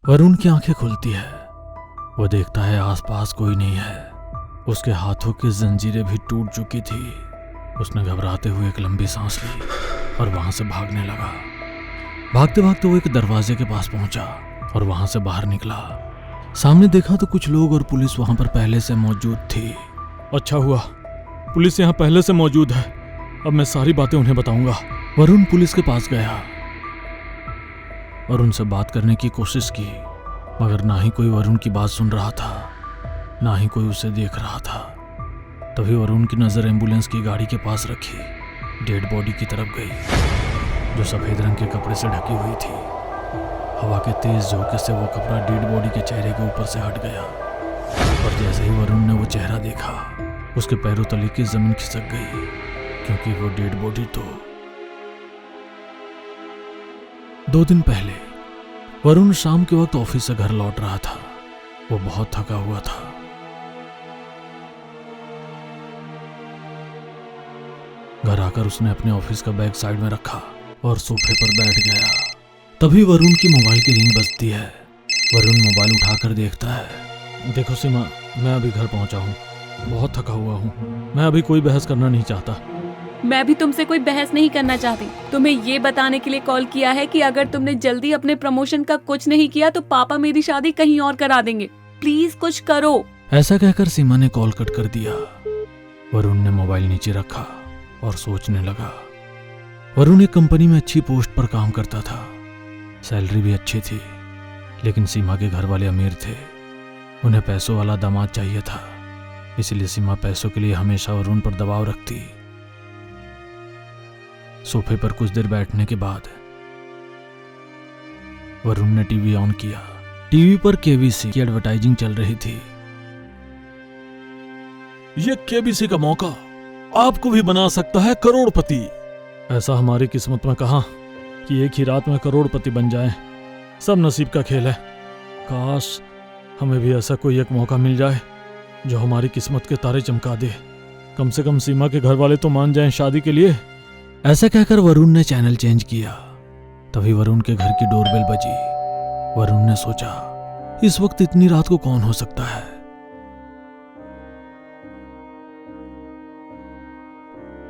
वरुण की आंखें खुलती है। वो देखता है आसपास कोई नहीं है। उसके हाथों की जंजीरें भी टूट चुकी थी। उसने घबराते हुए एक लंबी सांस ली और वहां से भागने लगा। भागते भागते वो एक दरवाजे के पास पहुंचा और वहां से बाहर निकला। सामने देखा तो कुछ लोग और पुलिस वहां पर पहले से मौजूद थी। अच्छा हुआ पुलिस यहाँ पहले से मौजूद है, अब मैं सारी बातें उन्हें बताऊंगा। वरुण पुलिस के पास गया और उनसे बात करने की कोशिश की, मगर ना ही कोई वरुण की बात सुन रहा था, ना ही कोई उसे देख रहा था। तभी वरुण की नज़र एम्बुलेंस की गाड़ी के पास रखी डेड बॉडी की तरफ गई, जो सफ़ेद रंग के कपड़े से ढकी हुई थी। हवा के तेज झोंके से वो कपड़ा डेड बॉडी के चेहरे के ऊपर से हट गया और जैसे ही वरुण ने वो चेहरा देखा, उसके पैरों तले की जमीन खिसक गई, क्योंकि वो डेड बॉडी तो 2 दिन पहले वरुण शाम के वक्त ऑफिस से घर लौट रहा था। वो बहुत थका हुआ था। घर आकर उसने अपने ऑफिस का बैग साइड में रखा और सोफे पर बैठ गया। तभी वरुण की मोबाइल की रिंग बजती है। वरुण मोबाइल उठाकर देखता है। देखो सीमा, मैं अभी घर पहुंचा हूँ, बहुत थका हुआ हूँ। मैं अभी कोई बहस करना नहीं चाहता। मैं भी तुमसे कोई बहस नहीं करना चाहती। तुम्हें ये बताने के लिए कॉल किया है कि अगर तुमने जल्दी अपने प्रमोशन का कुछ नहीं किया तो पापा मेरी शादी कहीं और करा देंगे। प्लीज कुछ करो। ऐसा कहकर सीमा ने कॉल कट कर दिया। वरुण ने मोबाइल नीचे रखा और सोचने लगा। वरुण एक कंपनी में अच्छी पोस्ट पर काम करता था, सैलरी भी अच्छी थी, लेकिन सीमा के घर वाले अमीर थे। उन्हें पैसों वाला दामाद चाहिए था, इसलिए सीमा पैसों के लिए हमेशा वरुण पर दबाव रखती। सोफे पर कुछ देर बैठने के बाद वरुण ने टीवी ऑन किया। टीवी पर केबीसी की एडवर्टाइजिंग चल रही थी। ये केबीसी का मौका आपको भी बना सकता है करोड़पति। ऐसा हमारी किस्मत में कहा कि एक ही रात में करोड़पति बन जाएं। सब नसीब का खेल है। काश हमें भी ऐसा कोई एक मौका मिल जाए जो हमारी किस्मत के तारे चमका दे। कम से कम सीमा के घर वाले तो मान जाएं शादी के लिए। ऐसा कहकर वरुण ने चैनल चेंज किया। तभी वरुण के घर की डोरबेल बजी। वरुण ने सोचा, इस वक्त इतनी रात को कौन हो सकता है।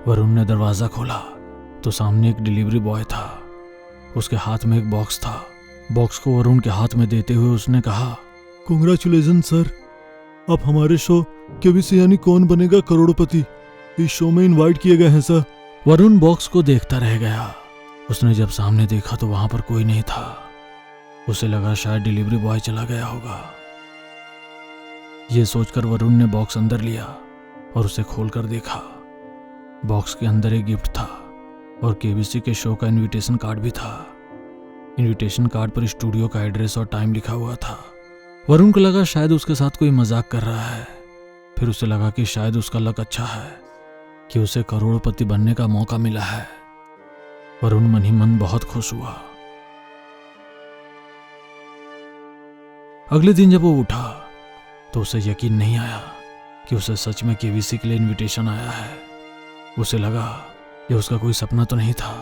वरुण ने दरवाजा खोला तो सामने एक डिलीवरी बॉय था। उसके हाथ में एक बॉक्स था। बॉक्स को वरुण के हाथ में देते हुए उसने कहा, कांग्रेचुलेशन सर, आप हमारे शो केबीसी यानी कौन बनेगा करोड़पति इस शो में इनवाइट किए गए हैं सर। वरुण बॉक्स को देखता रह गया। उसने जब सामने देखा तो वहां पर कोई नहीं था। उसे लगा शायद डिलीवरी बॉय चला गया होगा। यह सोचकर वरुण ने बॉक्स अंदर लिया और उसे खोलकर देखा। बॉक्स के अंदर एक गिफ्ट था और केबीसी के शो का इनविटेशन कार्ड भी था। इनविटेशन कार्ड पर स्टूडियो का एड्रेस और टाइम लिखा हुआ था। वरुण को लगा शायद उसके साथ कोई मजाक कर रहा है। फिर उसे लगा कि शायद उसका लक अच्छा है कि उसे करोड़पति बनने का मौका मिला है। वरुण मन ही मन बहुत खुश हुआ। अगले दिन जब वो उठा तो उसे यकीन नहीं आया कि उसे सच में केबीसी के लिए इनविटेशन आया है। उसे लगा ये उसका कोई सपना तो नहीं था।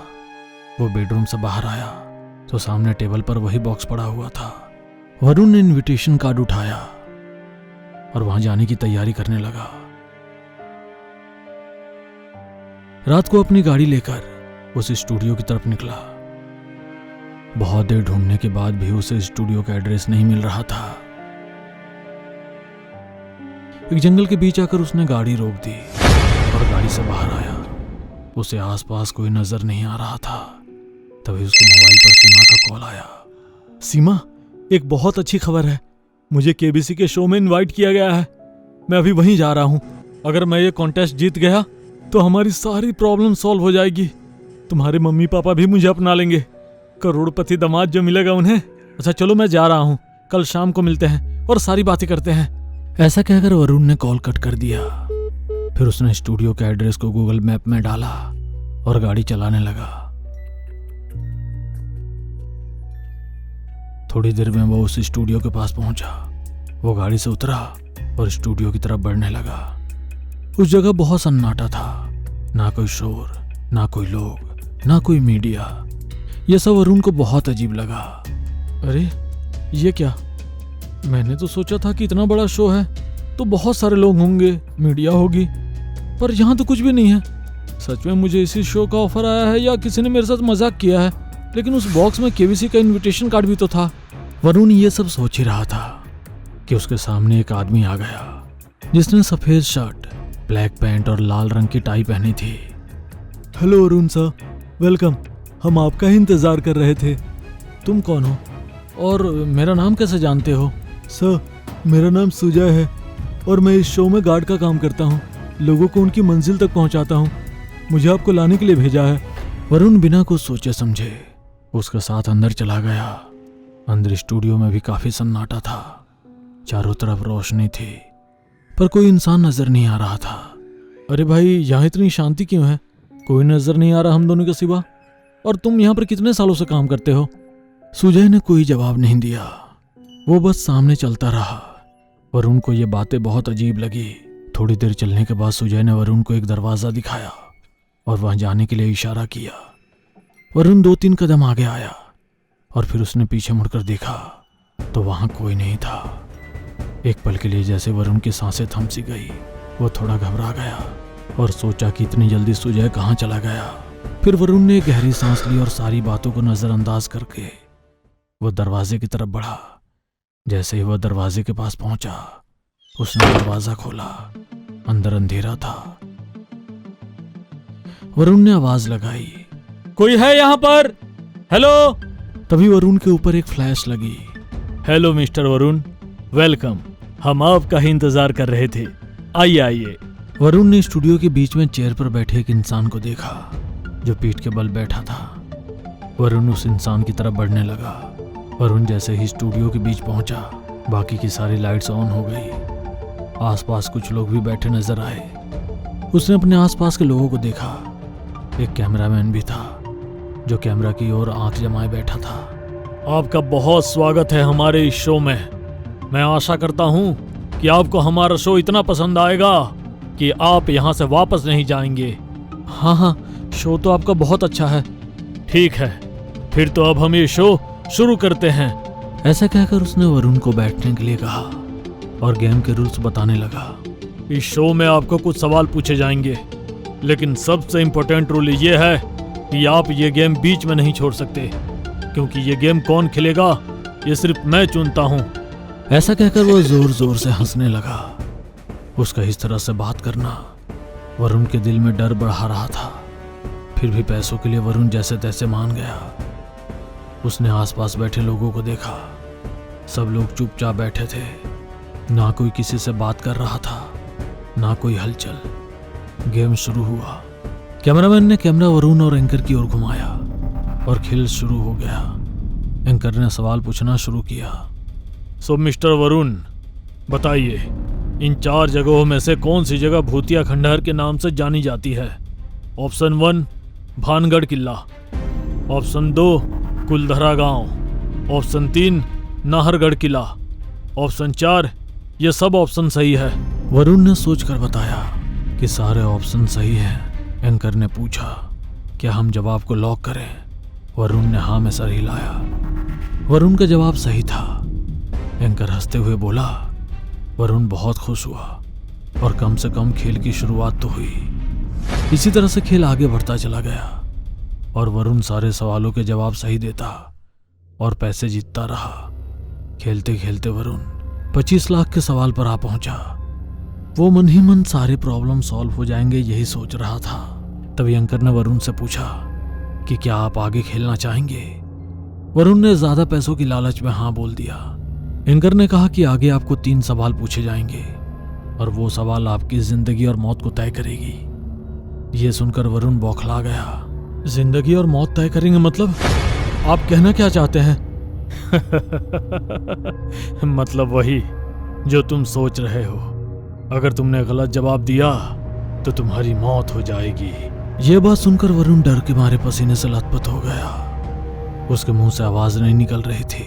वो बेडरूम से बाहर आया तो सामने टेबल पर वही बॉक्स पड़ा हुआ था। वरुण ने इनविटेशन कार्ड उठाया और वहां जाने की तैयारी करने लगा। रात को अपनी गाड़ी लेकर उस स्टूडियो की तरफ निकला। बहुत देर ढूंढने के बाद भी उसे स्टूडियो का एड्रेस नहीं मिल रहा था। एक जंगल के बीच आकर उसने गाड़ी रोक दी और गाड़ी से बाहर आया। उसे आसपास कोई नजर नहीं आ रहा था। तभी उसके मोबाइल पर सीमा का कॉल आया। सीमा, एक बहुत अच्छी खबर है। मुझे केबीसी के शो में इनवाइट किया गया है। मैं अभी वहीं जा रहा हूँ। अगर मैं ये कॉन्टेस्ट जीत गया तो हमारी सारी प्रॉब्लम सॉल्व हो जाएगी। तुम्हारे मम्मी पापा भी मुझे अपना लेंगे। करोड़पति दामाद जो मिलेगा उन्हें। अच्छा चलो, मैं जा रहा हूँ। कल शाम को मिलते हैं और सारी बातें करते हैं। ऐसा कहकर वरुण ने कॉल कट कर दिया। फिर उसने स्टूडियो के एड्रेस को गूगल मैप में डाला और गाड़ी चलाने लगा। थोड़ी देर में वो उस स्टूडियो के पास पहुंचा। वो गाड़ी से उतरा और स्टूडियो की तरफ बढ़ने लगा। उस जगह बहुत सन्नाटा था। ना कोई शोर, ना कोई लोग, ना कोई मीडिया। यह सब वरुण को बहुत अजीब लगा। अरे ये क्या? मैंने तो सोचा था कि इतना बड़ा शो है तो बहुत सारे लोग होंगे, मीडिया होगी, पर यहाँ तो कुछ भी नहीं है। सच में मुझे इसी शो का ऑफर आया है या किसी ने मेरे साथ मजाक किया है? लेकिन उस बॉक्स में केबीसी का इनविटेशन कार्ड भी तो था। वरुण ये सब सोच ही रहा था कि उसके सामने एक आदमी आ गया जिसने सफेद शर्ट, ब्लैक पैंट और लाल रंग की टाई पहनी थी। Hello Arun sir, welcome. हम आपका ही इंतजार कर रहे थे। तुम कौन हो और मेरा नाम कैसे जानते हो? सर, मेरा नाम सुजय है और मैं इस शो में गार्ड का काम करता हूँ। लोगों को उनकी मंजिल तक पहुँचाता हूँ। मुझे आपको लाने के लिए भेजा है। वरुण बिना कुछ सोचे समझे उसके साथ अंदर चला गया। अंदर स्टूडियो में भी काफी सन्नाटा था। चारों तरफ रोशनी थी पर कोई इंसान नजर नहीं आ रहा था। अरे भाई, यहाँ इतनी शांति क्यों है? कोई नजर नहीं आ रहा हम दोनों के सिवा। और तुम यहाँ पर कितने सालों से काम करते हो? सुजय ने कोई जवाब नहीं दिया। वो बस सामने चलता रहा। वरुण को ये बातें बहुत अजीब लगी। थोड़ी देर चलने के बाद सुजय ने वरुण को एक दरवाजा दिखाया और वहां जाने के लिए इशारा किया। वरुण 2-3 कदम आगे आया और फिर उसने पीछे मुड़कर देखा तो वहां कोई नहीं था। एक पल के लिए जैसे वरुण की सांसें थम सी गई। वो थोड़ा घबरा गया और सोचा कि इतनी जल्दी सुजय कहाँ चला गया। फिर वरुण ने गहरी सांस ली और सारी बातों को नजरअंदाज करके वो दरवाजे की तरफ बढ़ा। जैसे ही वह दरवाजे के पास पहुंचा उसने दरवाजा खोला। अंदर अंधेरा था। वरुण ने आवाज लगाई, कोई है यहाँ पर? हेलो। तभी वरुण के ऊपर एक फ्लैश लगी। Hello mister Varun, welcome. हम आपका ही इंतजार कर रहे थे। आइए आइए। वरुण ने स्टूडियो के बीच में चेयर पर बैठे एक इंसान को देखा जो पीठ के बल बैठा था। वरुण उस इंसान की तरफ बढ़ने लगा। वरुण जैसे ही स्टूडियो के बीच पहुंचा बाकी की सारी लाइट्स ऑन हो गई। आसपास कुछ लोग भी बैठे नजर आए। उसने अपने आसपास के लोगों को देखा। एक कैमरामैन भी था जो कैमरा की ओर आंख जमाए बैठा था। आपका बहुत स्वागत है हमारे इस शो में। मैं आशा करता हूं कि आपको हमारा शो इतना पसंद आएगा कि आप यहां से वापस नहीं जाएंगे। हाँ, शो तो आपका बहुत अच्छा है। ठीक है, फिर तो अब हम ये शो शुरू करते हैं। ऐसा कहकर उसने वरुण को बैठने के लिए कहा और गेम के रूल्स बताने लगा। इस शो में आपको कुछ सवाल पूछे जाएंगे, लेकिन सबसे इम्पोर्टेंट रूल ये है कि आप ये गेम बीच में नहीं छोड़ सकते, क्योंकि ये गेम कौन खेलेगा ये सिर्फ मैं चुनता हूँ। ऐसा कहकर वो जोर जोर से हंसने लगा। उसका इस तरह से बात करना वरुण के दिल में डर बढ़ा रहा था। फिर भी पैसों के लिए वरुण जैसे तैसे मान गया। उसने आसपास बैठे लोगों को देखा। सब लोग चुपचाप बैठे थे। ना कोई किसी से बात कर रहा था, ना कोई हलचल। गेम शुरू हुआ। कैमरामैन ने कैमरा वरुण और एंकर की ओर घुमाया और खेल शुरू हो गया। एंकर ने सवाल पूछना शुरू किया। सो मिस्टर वरुण, बताइए, इन 4 जगहों में से कौन सी जगह भूतिया खंडहर के नाम से जानी जाती है? ऑप्शन 1 भानगढ़ किला, ऑप्शन 2 कुलधरा गांव, ऑप्शन 3 नाहरगढ़ किला, ऑप्शन 4 ये सब ऑप्शन सही है। वरुण ने सोचकर बताया कि सारे ऑप्शन सही हैं। एंकर ने पूछा, क्या हम जवाब को लॉक करें? वरुण ने हाँ में सर हिलाया। वरुण का जवाब सही था। एंकर हंसते हुए बोला। वरुण बहुत खुश हुआ और कम से कम खेल की शुरुआत तो हुई। इसी तरह से खेल आगे बढ़ता चला गया और वरुण सारे सवालों के जवाब सही देता और पैसे जीतता रहा। खेलते खेलते वरुण 25 लाख के सवाल पर आ पहुंचा। वो मन ही मन सारे प्रॉब्लम सॉल्व हो जाएंगे यही सोच रहा था। तभी एंकर ने वरुण से पूछा कि क्या आप आगे खेलना चाहेंगे? वरुण ने ज्यादा पैसों की लालच में हाँ बोल दिया। एंकर ने कहा कि आगे आपको 3 सवाल पूछे जाएंगे और वो सवाल आपकी जिंदगी और मौत को तय करेगी। ये सुनकर वरुण बौखला गया। जिंदगी और मौत तय करेंगे मतलब? आप कहना क्या चाहते हैं? मतलब वही जो तुम सोच रहे हो। अगर तुमने गलत जवाब दिया तो तुम्हारी मौत हो जाएगी। ये बात सुनकर वरुण डर के मारे पसीने से लथपथ हो गया। उसके मुंह से आवाज नहीं निकल रही थी।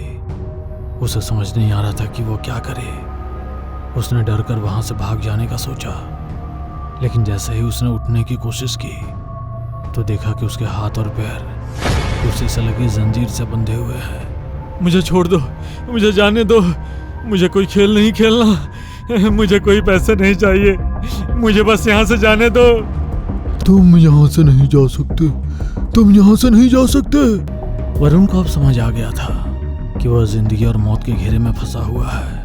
उसे समझ नहीं आ रहा था कि वो क्या करे। उसने डर कर वहां से भाग जाने का सोचा, लेकिन जैसे ही उसने उठने की कोशिश की तो देखा कि उसके हाथ और पैर कुर्सी से लगी जंजीर से बंधे हुए हैं। मुझे छोड़ दो, मुझे जाने दो, मुझे कोई खेल नहीं खेलना, मुझे कोई पैसे नहीं चाहिए, मुझे बस यहाँ से जाने दो। तुम यहाँ से नहीं जा सकते, तुम यहाँ से नहीं जा सकते। वरुण को अब समझ आ गया था कि वह जिंदगी और मौत के घेरे में फंसा हुआ है।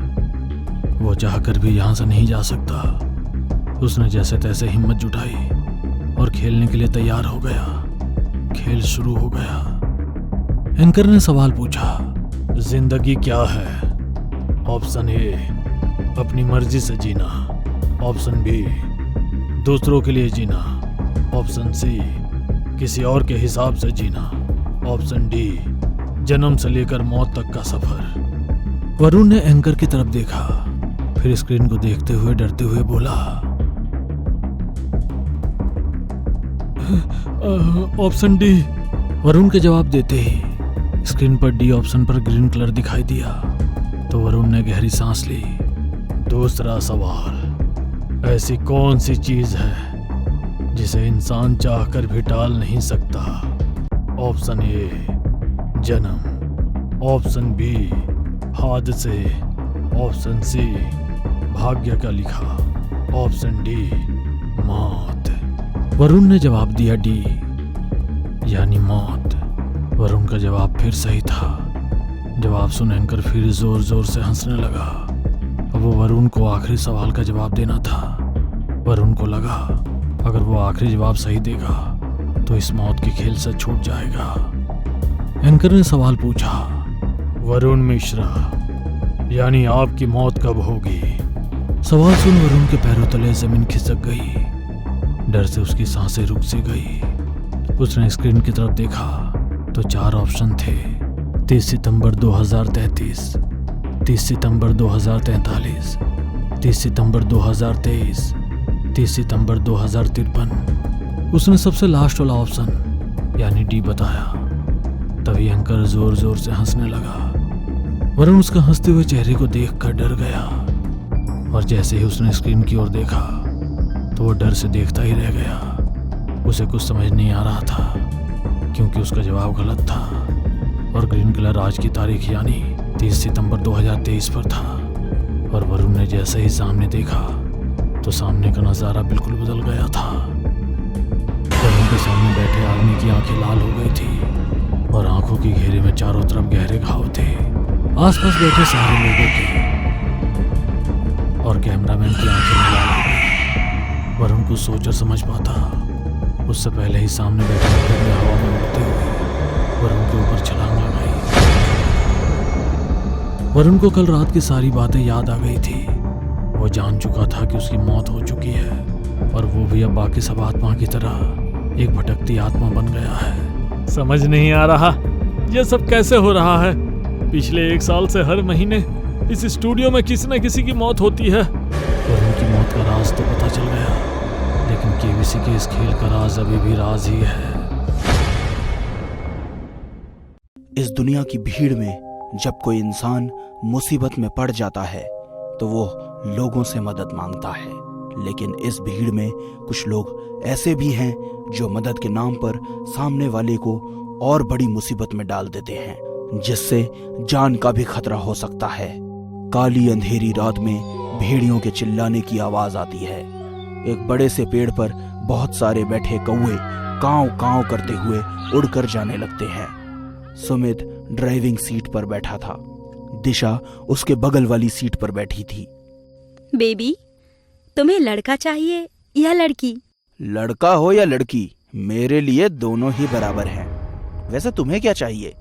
वो चाहकर भी यहाँ से नहीं जा सकता। उसने जैसे तैसे हिम्मत जुटाई और खेलने के लिए तैयार हो गया। खेल शुरू हो गया। एंकर ने सवाल पूछा, जिंदगी क्या है? ऑप्शन ए, अपनी मर्जी से जीना। ऑप्शन बी, दूसरों के लिए जीना। ऑप्शन सी, किसी और के हिसाब से जीना। ऑप्शन डी, जन्म से लेकर मौत तक का सफर। वरुण ने एंकर की तरफ देखा, फिर स्क्रीन को देखते हुए डरते हुए बोला, ऑप्शन डी। वरुण के जवाब देते ही स्क्रीन पर डी ऑप्शन पर ग्रीन कलर दिखाई दिया तो वरुण ने गहरी सांस ली। दूसरा सवाल, ऐसी कौन सी चीज है जिसे इंसान चाहकर भी टाल नहीं सकता? ऑप्शन ए, जन्म। ऑप्शन बी, हादसे। ऑप्शन सी, भाग्य का लिखा। ऑप्शन डी, मौत। वरुण ने जवाब दिया डी, यानी मौत। वरुण का जवाब फिर सही था। जवाब सुन एंकर फिर जोर जोर से हंसने लगा। अब वो वरुण को आखिरी सवाल का जवाब देना था। वरुण को लगा अगर वो आखिरी जवाब सही देगा तो इस मौत के खेल से छूट जाएगा। एंकर ने सवाल पूछा, वरुण मिश्रा, यानी आपकी मौत कब होगी? सवाल सुन वरुण के पैरों तले जमीन खिसक गई। डर से उसकी सांसें रुक सी गई। उसने स्क्रीन की तरफ देखा तो 4 ऑप्शन थे। 30 सितंबर 2033, 30 सितंबर 2043, 30 सितंबर 2023, 30 सितंबर 2053। उसने सबसे लास्ट वाला ऑप्शन यानी डी बताया। तभी एंकर जोर जोर से हंसने लगा। वरुण उसका हंसते हुए चेहरे को देखकर डर गया और जैसे ही उसने स्क्रीन की ओर देखा तो वो डर से देखता ही रह गया। उसे कुछ समझ नहीं आ रहा था क्योंकि उसका जवाब गलत था और ग्रीन कलर आज की तारीख यानी 30 सितंबर 2023 पर था। और वरुण ने जैसे ही सामने देखा तो सामने का नज़ारा बिल्कुल बदल गया था। वरुण के सामने बैठे आदमी की आंखें लाल हो गई थी और आंखों के घेरे में चारों तरफ गहरे घाव थे। आसपास बैठे सारे लोगों की और कैमरामैन की आंखें लाल हो गई। वरुण को सोच और समझ पाता उससे पहले ही सामने बैठे एंकर ने हवा में उड़ते हुए वरुण के ऊपर छलांग लगाई। वरुण को कल रात की सारी बातें याद आ गई थी। वो जान चुका था कि उसकी मौत हो चुकी है और वो भी अब बाकी सब आत्मा की तरह एक भटकती आत्मा बन गया है। समझ नहीं आ रहा ये सब कैसे हो रहा है। पिछले 1 साल से हर महीने इस स्टूडियो में किसी न किसी की मौत होती है। वरुण की मौत का राज तो पता चल गया, लेकिन केबीसी के इस खेल का राज अभी भी राज ही है। इस दुनिया की भीड़ में जब कोई इंसान मुसीबत में पड़ जाता है तो वो लोगों से मदद मांगता है, लेकिन इस भीड़ में कुछ लोग ऐसे भी हैं जो मदद के नाम पर सामने वाले को और बड़ी मुसीबत में डाल देते हैं, जिससे जान का भी खतरा हो सकता है। काली अंधेरी रात में भेड़ियों के चिल्लाने की आवाज आती है। एक बड़े से पेड़ पर बहुत सारे बैठे कौवे कांव कांव करते हुए उड़कर जाने लगते हैं। सुमित ड्राइविंग सीट पर बैठा था। दिशा उसके बगल वाली सीट पर बैठी थी। बेबी, तुम्हें लड़का चाहिए या लड़की? लड़का हो या लड़की, मेरे लिए दोनों ही बराबर हैं। वैसे तुम्हें क्या चाहिए?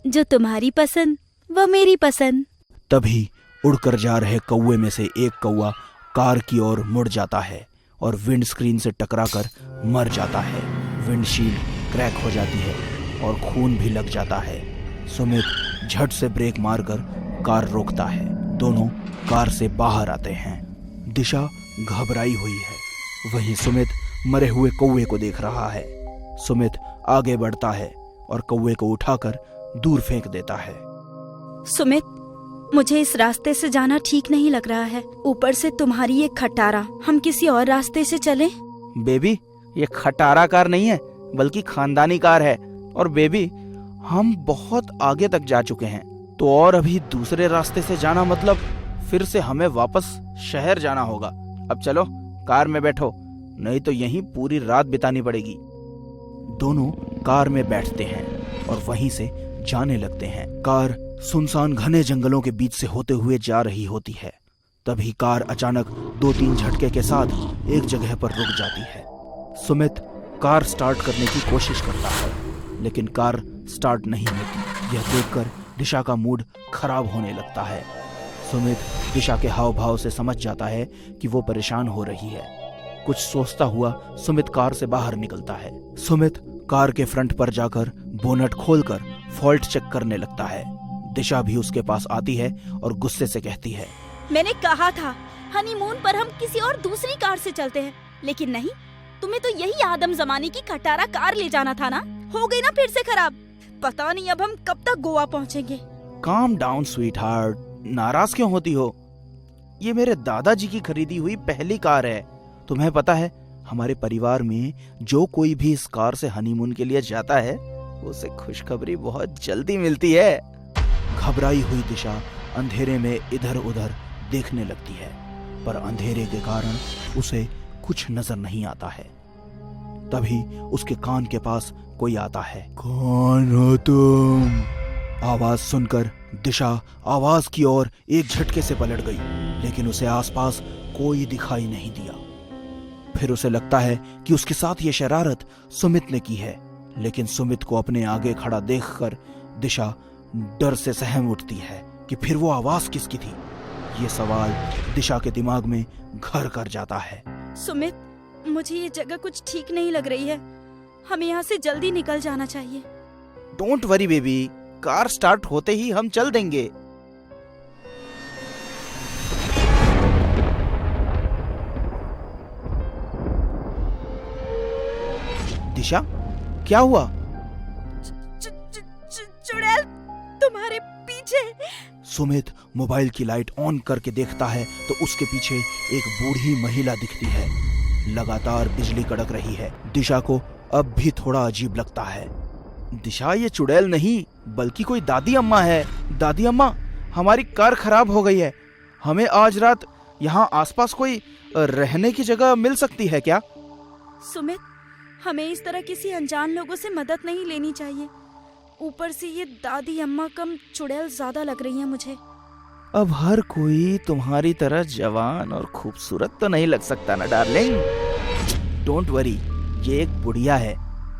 जो तुम्हारी पसंद वो मेरी पसंद। तभी उड़कर जा रहे कौवे में से एक कौवा कार की ओर मुड़ जाता है और विंड स्क्रीन से टकराकर मर जाता है। विंडशील्ड क्रैक हो जाती है और खून भी लग जाता है। सुमित झट से ब्रेक मारकर कार रोकता है। दोनों कार से बाहर आते हैं। दिशा घबराई हुई है। वहीं सुमित मरे हुए कौवे को देख रहा है। सुमित आगे बढ़ता है और कौवे को उठाकर दूर फेंक देता है। सुमित, मुझे इस रास्ते से जाना ठीक नहीं लग रहा है। ऊपर से तुम्हारी ये खटारा, हम किसी और रास्ते से चलें? बेबी, ये खटारा कार नहीं है बल्कि खानदानी कार है। और बेबी, हम बहुत आगे तक जा चुके हैं। तो और अभी दूसरे रास्ते से जाना मतलब फिर से हमें वापस शहर जाना होगा। अब चलो कार में बैठो, नहीं तो यहीं पूरी रात बितानी पड़ेगी। दोनों कार में बैठते हैं और वहीं से जाने लगते हैं। कार सुनसान घने जंगलों के बीच से होते हुए जा रही होती है। तभी कार अचानक 2-3 झटके के साथ एक जगह पर रुक जाती है। सुमित कार स्टार्ट करने की कोशिश करता है, लेकिन कार स्टार्ट नहीं होती। यह देखकर दिशा का मूड खराब होने लगता है। सुमित दिशा के हाव भाव से समझ जाता है कि वो परेशान हो रही है। कुछ सोचता हुआ सुमित कार से बाहर निकलता है। सुमित कार के फ्रंट पर जाकर बोनट खोलकर फॉल्ट चेक करने लगता है। दिशा भी उसके पास आती है और गुस्से से कहती है, मैंने कहा था हनीमून पर हम किसी और दूसरी कार से चलते हैं, लेकिन नहीं, तुम्हें तो यही आदम जमाने की खटारा कार ले जाना था ना। हो गई ना फिर से खराब। पता नहीं अब हम कब तक गोवा पहुँचेंगे। काम डाउन स्वीट हार्ट, नाराज क्यों होती हो? ये मेरे दादाजी की खरीदी हुई पहली कार है। तुम्हें पता है, हमारे परिवार में जो कोई भी इस कार से हनीमून के लिए जाता है उसे खुशखबरी बहुत जल्दी मिलती है। घबराई हुई दिशा अंधेरे में इधर उधर देखने लगती है, पर अंधेरे के कारण उसे कुछ नजर नहीं आता है। तभी उसके कान के पास कोई आता है। कौन हो तुम? आवाज सुनकर दिशा आवाज की ओर एक झटके से पलट गई, लेकिन उसे आसपास कोई दिखाई नहीं दिया। फिर उसे लगता है कि उसके साथ ये शरारत सुमित ने की है, लेकिन सुमित को अपने आगे खड़ा देखकर दिशा डर से सहम उठती है कि फिर वो आवाज किसकी थी। ये सवाल दिशा के दिमाग में घर कर जाता है। सुमित, मुझे ये जगह कुछ ठीक नहीं लग रही है। हमें यहाँ से जल्दी निकल जाना चाहिए। Don't worry baby, car start होते ही हम चल देंगे। दिशा, क्या हुआ? चुड़ैल तुम्हारे पीछे। सुमित मोबाइल की लाइट ऑन करके देखता है तो उसके पीछे एक बूढ़ी महिला दिखती है। लगातार बिजली कड़क रही है। दिशा को अब भी थोड़ा अजीब लगता है। दिशा, ये चुड़ैल नहीं बल्कि कोई दादी अम्मा है। दादी अम्मा, हमारी कार खराब हो गई है। हमें आज रात यहाँ आसपास कोई रहने की जगह मिल सकती है क्या? सुमित, हमें इस तरह किसी अनजान लोगों से मदद नहीं लेनी चाहिए। ऊपर से ये दादी अम्मा कम चुड़ैल ज्यादा लग रही है मुझे। अब हर कोई तुम्हारी तरह जवान और खूबसूरत तो नहीं लग सकता ना डार्लिंग। डोंट वरी, ये एक बुढ़िया है,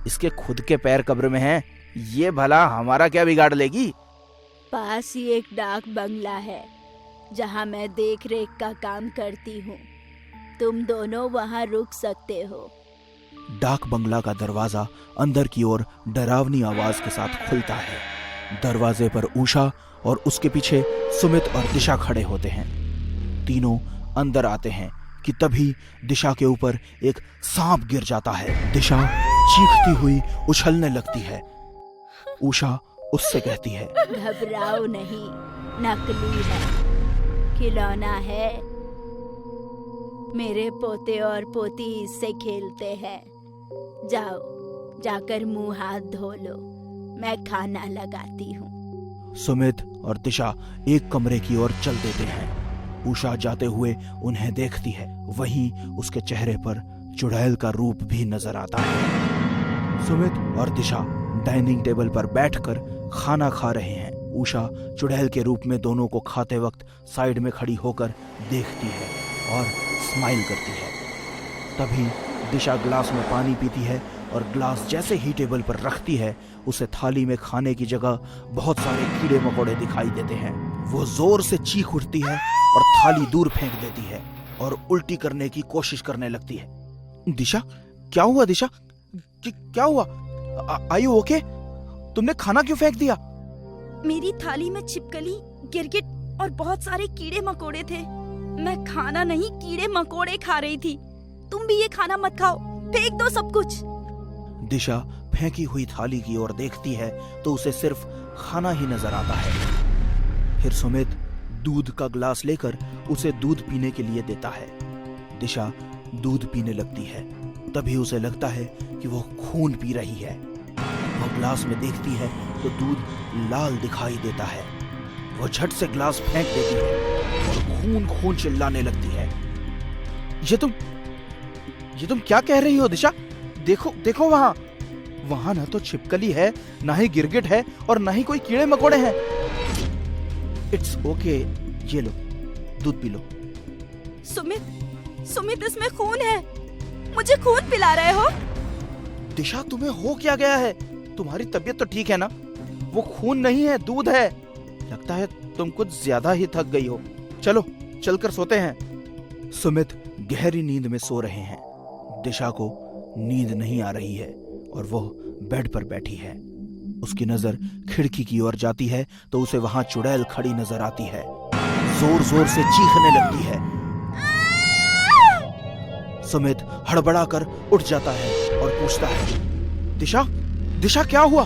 इसके खुद के पैर कब्र में हैं। ये भला हमारा क्या बिगाड़ लेगी? पास ही एक डाक बंगला है जहाँ मैं देख रेख का काम करती हूँ। तुम दोनों वहाँ रुक सकते हो। डाक बंगला का दरवाजा अंदर की ओर डरावनी आवाज के साथ खुलता है। दरवाजे पर उषा और उसके पीछे सुमित और दिशा खड़े होते हैं। तीनों अंदर आते हैं कि तभी दिशा के ऊपर एक सांप गिर जाता है। दिशा चीखती हुई उछलने लगती है। उषा उससे कहती है, घबराओ नहीं, नकली है, खिलौना है। मेरे पोते और पोती इससे खेलते हैं। जाओ, जाकर मुंह हाथ धो लो, मैं खाना लगाती हूँ। सुमित और दिशा एक कमरे की ओर चल देते हैं। उषा जाते हुए उन्हें देखती है। वहीं उसके चेहरे पर चुड़ैल का रूप भी नजर आता है। सुमित और दिशा डाइनिंग टेबल पर बैठकर खाना खा रहे हैं। उषा चुड़ैल के रूप में दोनों को खाते वक्त साइड में खड़ी होकर देखती है और स्माइल करती है। तभी दिशा ग्लास में पानी पीती है और ग्लास जैसे ही टेबल पर रखती है, उसे थाली में खाने की जगह बहुत सारे कीड़े मकोड़े दिखाई देते हैं। वो जोर से चीख उठती है और थाली दूर फेंक देती है और उल्टी करने की कोशिश करने लगती है। दिशा, क्या हुआ? दिशा, क्या हुआ? Are you okay? तुमने खाना क्यों फेंक दिया? मेरी थाली में छिपकली, गिरगिट और बहुत सारे कीड़े मकोड़े थे। मैं खाना नहीं, कीड़े मकोड़े खा रही थी। तुम भी ये खाना मत खाओ, फेंक दो सब कुछ। दिशा फेंकी हुई थाली की ओर देखती है तो उसे सिर्फ खाना ही नजर आता है। फिर सुमित दूध का ग्लास लेकर उसे दूध पीने के लिए देता है। दिशा दूध पीने लगती है। तभी उसे लगता है कि वो खून पी रही है। वो ग्लास में देखती है तो दूध लाल दिखाई देता है। वो झट से ग्लास फेंक देती है और खून खून चिल्लाने लगती है। ये तुम क्या कह रही हो दिशा? देखो देखो, वहां ना तो छिपकली है, ना ही गिरगिट है और ना ही कोई कीड़े मकोड़े हैं। इट्स ओके, ये लो, दूध पी लो। सुमित इसमें खून है, मुझे खून पिला रहे हो? दिशा, तुम्हें हो क्या गया है? तुम्हारी तबीयत तो ठीक है ना? वो खून नहीं है, दूध है। लगता है तुम कुछ ज्यादा ही थक गई हो। चलो चलकर सोते हैं। सुमित गहरी नींद में सो रहे हैं। दिशा को नींद नहीं आ रही है और वो बेड पर बैठी है। उसकी नजर खिड़की की ओर जाती है तो उसे वहां चुड़ैल खड़ी नजर आती है। जोर जोर से चीखने लगती है। सुमित हड़बड़ाकर उठ जाता है और पूछता है, दिशा क्या हुआ?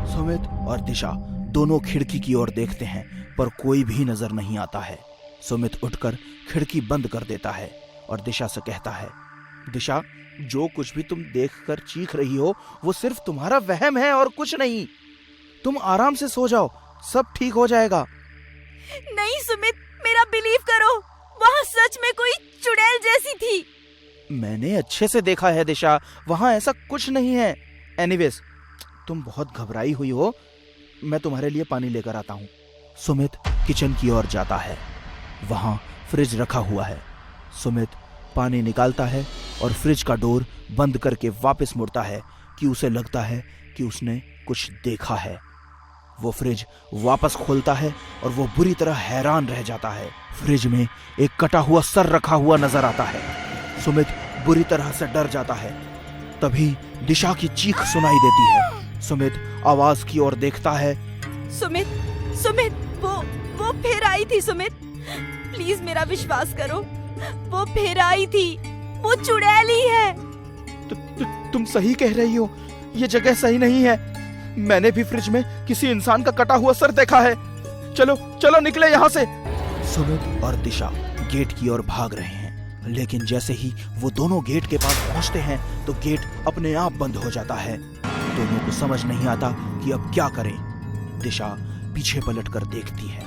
सुमित और दिशा दोनों खिड़की की ओर देखते हैं पर कोई भी नजर नहीं आता है। सुमित उठकर खिड़की बंद कर देता है और दिशा से कहता है, दिशा, जो कुछ भी तुम देखकर चीख रही हो वो सिर्फ तुम्हारा वहम है और कुछ नहीं। तुम आराम से सो जाओ, सब ठीक हो जाएगा। नहीं सुमित, मेरा बिलीव करो, वहाँ सच में कोई चुड़ैल जैसी थी। मैंने अच्छे से देखा है दिशा, वहां ऐसा कुछ नहीं है। एनीवेज, तुम बहुत घबराई हुई हो, मैं तुम्हारे लिए पानी लेकर आता हूँ। सुमित किचन की ओर जाता है। वहां फ्रिज रखा हुआ है। सुमित पानी निकालता है और फ्रिज का डोर बंद करके वापस मुड़ता है कि उसे लगता है कि उसने कुछ देखा है। वो फ्रिज वापस खोलता है और वो बुरी तरह हैरान रह जाता है। फ्रिज में एक कटा हुआ सर रखा हुआ नजर आता है। सुमित बुरी तरह से डर जाता है। तभी दिशा की चीख सुनाई देती है। सुमित आवाज की ओर देखता है। सुमित, वो फिर आई थी। सुमित, प्लीज मेरा विश्वास करो, वो फिर आई थी, वो चुड़ैल ही है। तुम सही कह रही हो, ये जगह सही नहीं है। मैंने भी फ्रिज में किसी इंसान का कटा हुआ सर देखा है। चलो निकले यहाँ से। सुमित और दिशा गेट की ओर भाग रहे हैं, लेकिन जैसे ही वो दोनों गेट के पास पहुंचते हैं तो गेट अपने आप बंद हो जाता है। दोनों को समझ नहीं आता कि अब क्या करें। दिशा पीछे पलटकर देखती है,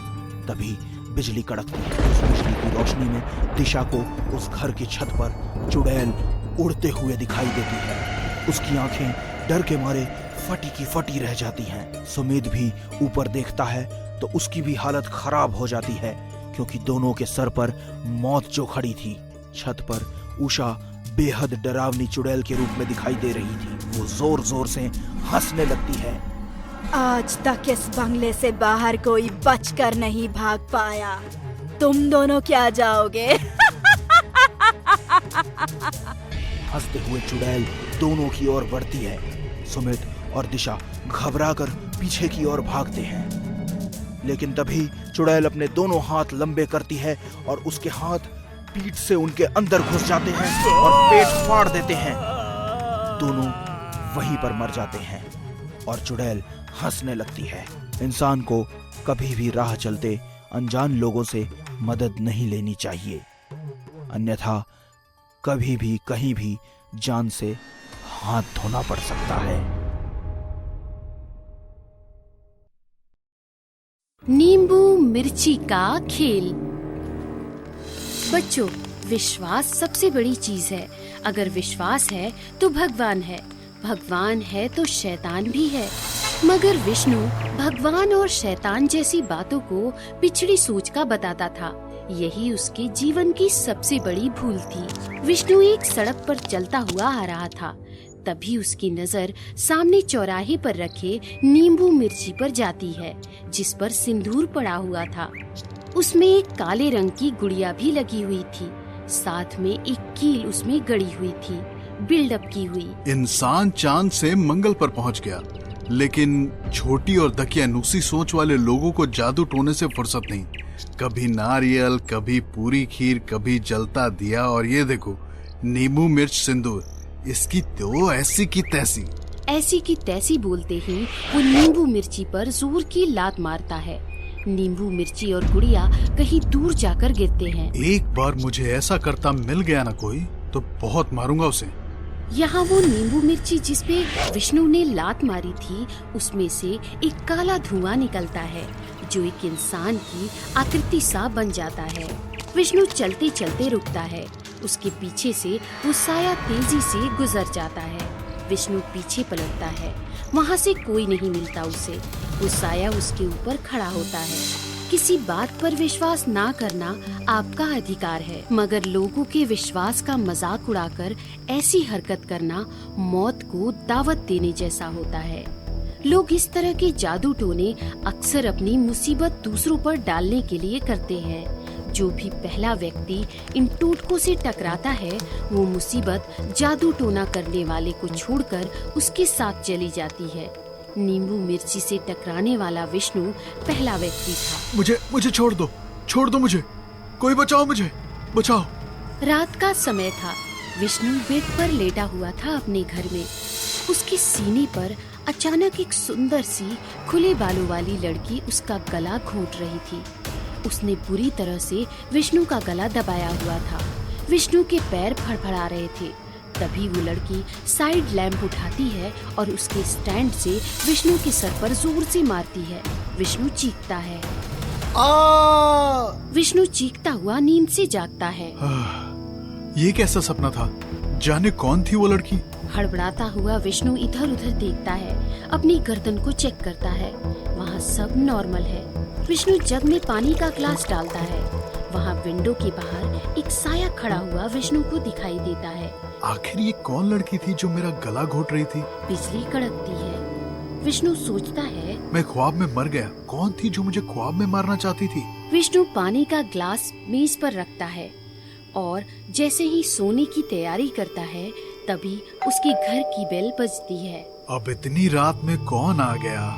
तभी बिजली कड़कती है। उस बिजली की रोशनी में दिशा को उस घर की छत पर चुड़ैल उड़ते हुए दिखाई देती है। उसकी आंखें डर के मारे फटी की फटी रह जाती हैं। सुमित भी ऊपर देखता है तो उसकी भी हालत खराब हो जाती है, क्योंकि दोनों के सर पर मौत जो खड़ी थी। छत पर उषा बेहद डरावनी चुड़ैल के रूप में दिखाई दे रही थी। वो जोर जोर से हंसने लगती है। आज तक इस बंगले से बाहर कोई बचकर नहीं भाग पाया, तुम दोनों क्या जाओगे? हंसते हुए चुड़ैल दोनों की ओर बढ़ती है। सुमित और दिशा घबराकर पीछे की ओर भागते हैं, लेकिन तभी चुड़ैल अपने दोनों हाथ लंबे करती है और उसके हाथ पीठ से उनके अंदर घुस जाते हैं और पेट फाड़ देते हैं। दोनों वहीं पर मर जाते हैं और चुड़ैल हंसने लगती है। इंसान को कभी भी राह चलते अनजान लोगों से मदद नहीं लेनी चाहिए, अन्यथा कभी भी कहीं भी जान से हाथ धोना पड़ सकता है। नींबू मिर्ची का खेल। बच्चों, विश्वास सबसे बड़ी चीज है। अगर विश्वास है तो भगवान है, भगवान है तो शैतान भी है। मगर विष्णु भगवान और शैतान जैसी बातों को पिछड़ी सोच का बताता था। यही उसके जीवन की सबसे बड़ी भूल थी। विष्णु एक सड़क पर चलता हुआ आ रहा था। तभी उसकी नजर सामने चौराहे पर रखे नींबू मिर्ची पर जाती है, जिस पर सिंदूर पड़ा हुआ था। उसमें एक काले रंग की गुड़िया भी लगी हुई थी, साथ में एक कील उसमें गड़ी हुई थी, बिल्डअप की हुई। इंसान चांद से मंगल पर पहुंच गया, लेकिन छोटी और दकियानूसी सोच वाले लोगों को जादू टोने से फुर्सत नहीं। कभी नारियल, कभी पूरी खीर, कभी जलता दिया, और ये देखो नींबू मिर्च सिंदूर। इसकी तो ऐसी की तैसी बोलते ही वो नींबू मिर्ची पर जोर की लात मारता है। नींबू मिर्ची और गुड़िया कहीं दूर जाकर गिरते हैं। एक बार मुझे ऐसा करता मिल गया ना कोई, तो बहुत मारूंगा उसे। यहाँ वो नींबू मिर्ची जिसपे विष्णु ने लात मारी थी, उसमें से एक काला धुआं निकलता है जो एक इंसान की आकृति सा बन जाता है। विष्णु चलते चलते रुकता है। उसके पीछे से वो साया तेजी से गुजर जाता है। विष्णु पीछे पलटता है, वहाँ से कोई नहीं मिलता उसे। वो साया उसके ऊपर खड़ा होता है। किसी बात पर विश्वास ना करना आपका अधिकार है, मगर लोगों के विश्वास का मजाक उड़ाकर ऐसी हरकत करना मौत को दावत देने जैसा होता है। लोग इस तरह के जादू टोने अक्सर अपनी मुसीबत दूसरों पर डालने के लिए करते हैं। जो भी पहला व्यक्ति इन टोटकों से टकराता है, वो मुसीबत जादू टोना करने वाले को छोड़कर उसके साथ चली जाती है। नींबू मिर्ची से टकराने वाला विष्णु पहला व्यक्ति था। मुझे छोड़ दो मुझे, कोई बचाओ, मुझे बचाओ। रात का समय था। विष्णु बेड पर लेटा हुआ था अपने घर में। उसके सीने पर अचानक एक सुंदर सी खुले बालों वाली लड़की उसका गला घोंट रही थी। उसने बुरी तरह से विष्णु का गला दबाया हुआ था। विष्णु के पैर फड़फड़ा रहे थे। तभी वो लड़की साइड लैंप उठाती है और उसके स्टैंड से विष्णु के सर पर जोर से मारती है। विष्णु चीखता है। विष्णु चीखता हुआ नींद से जागता है। ये कैसा सपना था? जाने कौन थी वो लड़की? हड़बड़ाता हुआ विष्णु इधर उधर देखता है, अपनी गर्दन को चेक करता है। वहाँ सब नॉर्मल है। विष्णु जग में पानी का ग्लास डालता है। वहाँ विंडो के बाहर एक साया खड़ा हुआ विष्णु को दिखाई देता है। आखिर ये कौन लड़की थी जो मेरा गला घोट रही थी? बिजली कड़कती है। विष्णु सोचता है, मैं ख्वाब में मर गया। कौन थी जो मुझे ख्वाब में मारना चाहती थी? विष्णु पानी का ग्लास मेज पर रखता है और जैसे ही सोने की तैयारी करता है, तभी उसके घर की बेल बजती है। अब इतनी रात में कौन आ गया?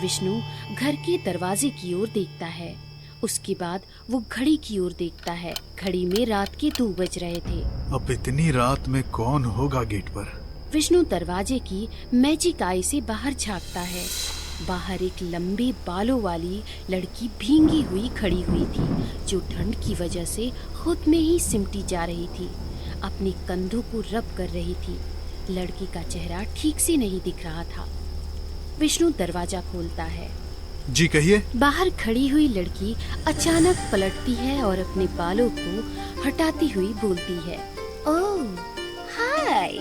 विष्णु घर के दरवाजे की ओर देखता है। उसके बाद वो घड़ी की ओर देखता है। घड़ी में रात के 2 बज रहे थे। अब इतनी रात में कौन होगा गेट पर? विष्णु दरवाजे की मैजिक आई से बाहर झांकता है। बाहर एक लंबे बालों वाली लड़की भींगी हुई खड़ी हुई थी, जो ठंड की वजह से खुद में ही सिमटी जा रही थी। अपने कंधों को रब कर रही थी। लड़की का चेहरा ठीक से नहीं दिख रहा था। विष्णु दरवाजा खोलता है। जी कहिए। बाहर खड़ी हुई लड़की अचानक पलटती है और अपने बालों को हटाती हुई बोलती है, ओह हाय,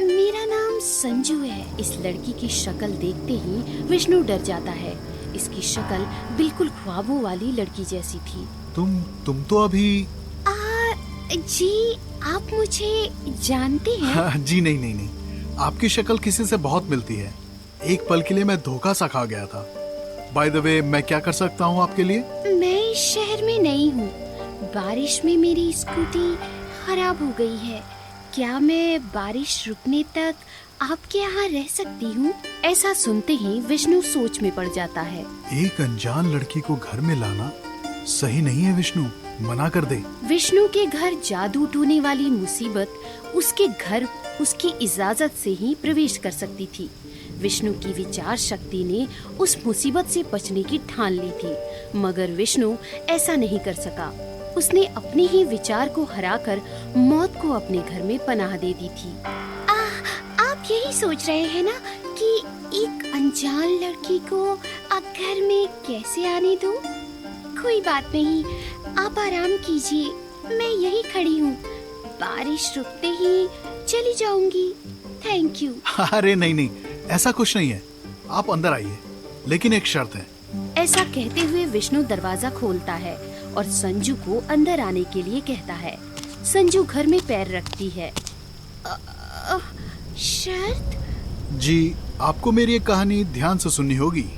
मेरा नाम संजू है। इस लड़की की शक्ल देखते ही विष्णु डर जाता है। इसकी शक्ल बिल्कुल ख्वाबों वाली लड़की जैसी थी। तुम तो अभी जी, आप मुझे जानते हैं? हाँ, जी नहीं, आपकी शक्ल किसी से बहुत मिलती है। एक पल के लिए मैं धोखा सा खा गया था। बाय द वे, मैं क्या कर सकता हूँ आपके लिए? मैं इस शहर में नई हूँ। बारिश में मेरी स्कूटी खराब हो गई है। क्या मैं बारिश रुकने तक आपके यहाँ रह सकती हूँ? ऐसा सुनते ही विष्णु सोच में पड़ जाता है। एक अनजान लड़की को घर में लाना सही नहीं है विष्णु, मना कर दे। विष्णु के घर जादू टोने वाली मुसीबत उसके घर उसकी इजाजत से ही प्रवेश कर सकती थी। विष्णु की विचार शक्ति ने उस मुसीबत से बचने की ठान ली थी, मगर विष्णु ऐसा नहीं कर सका। उसने अपने ही विचार को हराकर मौत को अपने घर में पनाह दे दी थी। आप यही सोच रहे हैं ना कि एक अनजान लड़की को आप घर में कैसे आने दो? कोई बात नहीं, आप आराम कीजिए, मैं यही खड़ी हूँ। बारिश रुकते ही चली जाऊंगी। Thank you. अरे नहीं, ऐसा कुछ नहीं है। आप अंदर आइए, लेकिन एक शर्त है। ऐसा कहते हुए विष्णु दरवाजा खोलता है और संजू को अंदर आने के लिए कहता है। संजू घर में पैर रखती है। शर्त? जी, आपको मेरी एक कहानी ध्यान से सुननी होगी।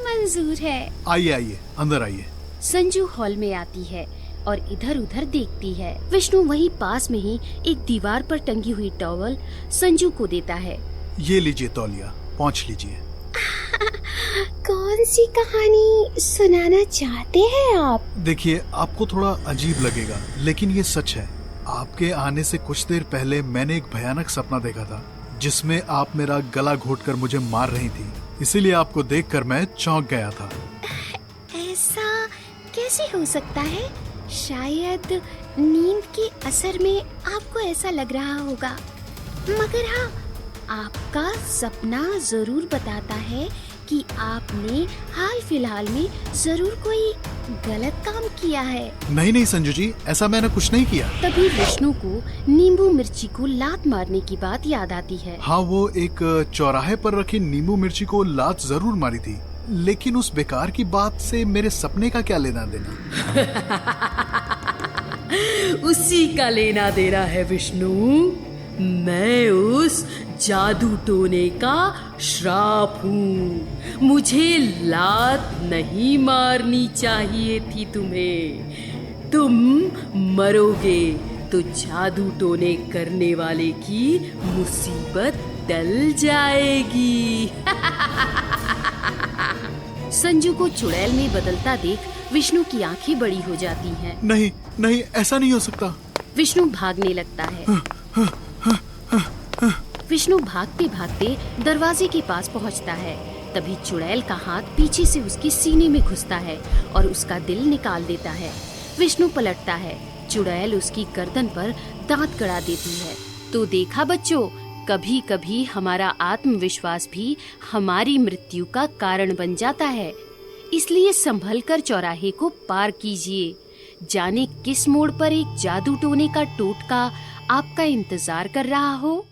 मंजूर है। आइए, अंदर आइए। संजू हॉल में आती है और इधर उधर देखती है। विष्णु वहीं पास में ही एक दीवार पर टंगी हुई टॉवल संजू को देता है। ये लीजिए तौलिया, पोंछ लीजिए। कौन सी कहानी सुनाना चाहते हैं आप? देखिए, आपको थोड़ा अजीब लगेगा, लेकिन ये सच है। आपके आने से कुछ देर पहले मैंने एक भयानक सपना देखा था, जिसमें आप मेरा गला घोंटकर मुझे मार रही थी। इसीलिए आपको देखकर मैं चौंक गया था। ऐसा कैसे हो सकता है? शायद नींद के असर में आपको ऐसा लग रहा होगा, मगर हाँ, आपका सपना जरूर बताता है कि आपने हाल फिलहाल में जरूर कोई गलत काम किया है। नहीं संजू जी, ऐसा मैंने कुछ नहीं किया। तभी विष्णु को नींबू मिर्ची को लात मारने की बात याद आती है। हाँ, वो एक चौराहे पर रखी नींबू मिर्ची को लात जरूर मारी थी, लेकिन उस बेकार की बात से मेरे सपने का क्या लेना देना? उसी का लेना देना है विष्णु। मैं उस जादू टोने का श्राप हूँ। मुझे लात नहीं मारनी चाहिए थी तुम्हें। तुम मरोगे तो जादू टोने करने वाले की मुसीबत टल जाएगी। संजू को चुड़ैल में बदलता देख विष्णु की आंखें बड़ी हो जाती हैं। नहीं नहीं, ऐसा नहीं हो सकता। विष्णु भागने लगता है। विष्णु भागते भागते दरवाजे के पास पहुंचता है। तभी चुड़ैल का हाथ पीछे से उसके सीने में घुसता है और उसका दिल निकाल देता है। विष्णु पलटता है। चुड़ैल उसकी गर्दन पर दांत गड़ा देती है। तो देखा बच्चों, कभी कभी हमारा आत्मविश्वास भी हमारी मृत्यु का कारण बन जाता है। इसलिए संभल कर चौराहे को पार कीजिए। जाने किस मोड़ पर एक जादू टोने का टोटका आपका इंतजार कर रहा हो।